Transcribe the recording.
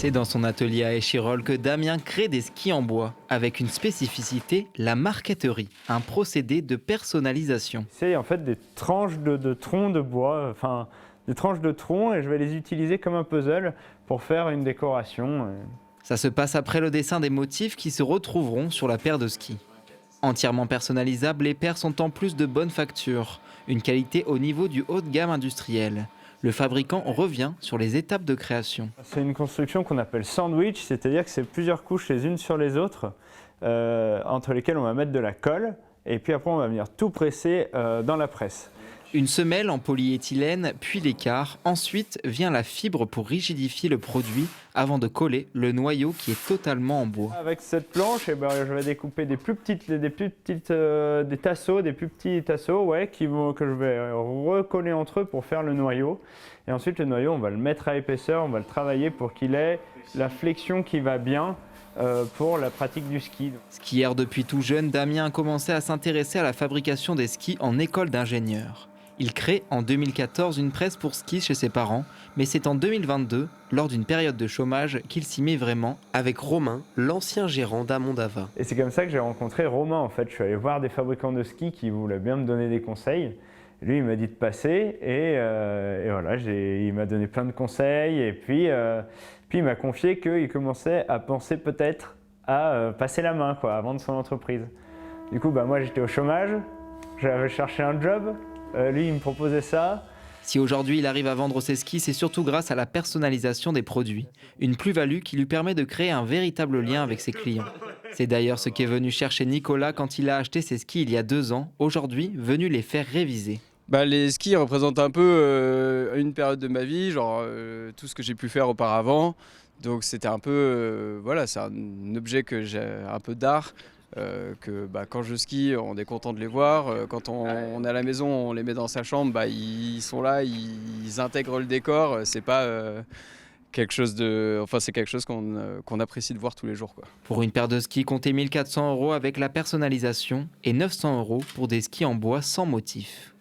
C'est dans son atelier à Échirolles que Damien crée des skis en bois, avec une spécificité, la marqueterie, un procédé de personnalisation. C'est en fait des tranches de troncs de bois, enfin des tranches de troncs, et je vais les utiliser comme un puzzle pour faire une décoration. Ça se passe après le dessin des motifs qui se retrouveront sur la paire de skis. Entièrement personnalisables, les paires sont en plus de bonne facture, une qualité au niveau du haut de gamme industriel. Le fabricant revient sur les étapes de création. C'est une construction qu'on appelle sandwich, c'est-à-dire que c'est plusieurs couches les unes sur les autres, entre lesquelles on va mettre de la colle, et puis après on va venir tout presser dans la presse. Une semelle en polyéthylène, puis l'écart. Ensuite vient la fibre pour rigidifier le produit avant de coller le noyau qui est totalement en bois. Avec cette planche, je vais découper des tasseaux, des plus petits tasseaux que je vais recoller entre eux pour faire le noyau. Et ensuite le noyau, on va le mettre à épaisseur, on va le travailler pour qu'il ait la flexion qui va bien pour la pratique du ski. Skieur depuis tout jeune, Damien a commencé à s'intéresser à la fabrication des skis en école d'ingénieur. Il crée en 2014 une presse pour ski chez ses parents, mais c'est en 2022, lors d'une période de chômage, qu'il s'y met vraiment avec Romain, l'ancien gérant d'Amondava. Et c'est comme ça que j'ai rencontré Romain en fait. Je suis allé voir des fabricants de skis qui voulaient bien me donner des conseils. Lui, il m'a dit de passer et voilà, il m'a donné plein de conseils et puis il m'a confié qu'il commençait à penser peut-être à passer la main à vendre son entreprise. Du coup, moi j'étais au chômage, j'avais cherché un job. Lui, il me proposait ça. Si aujourd'hui il arrive à vendre ses skis, c'est surtout grâce à la personnalisation des produits. Une plus-value qui lui permet de créer un véritable lien avec ses clients. C'est d'ailleurs ce qu'est venu chercher Nicolas quand il a acheté ses skis il y a 2 ans, aujourd'hui venu les faire réviser. Les skis représentent un peu une période de ma vie, tout ce que j'ai pu faire auparavant. Donc c'était un peu, c'est un objet que j'ai un peu d'art. Quand je skie, on est content de les voir. Quand on est à la maison, on les met dans sa chambre, ils sont là, ils intègrent le décor. C'est pas c'est quelque chose qu'on apprécie de voir tous les jours, quoi. Pour une paire de skis, comptez 1 400 € avec la personnalisation et 900 € pour des skis en bois sans motif.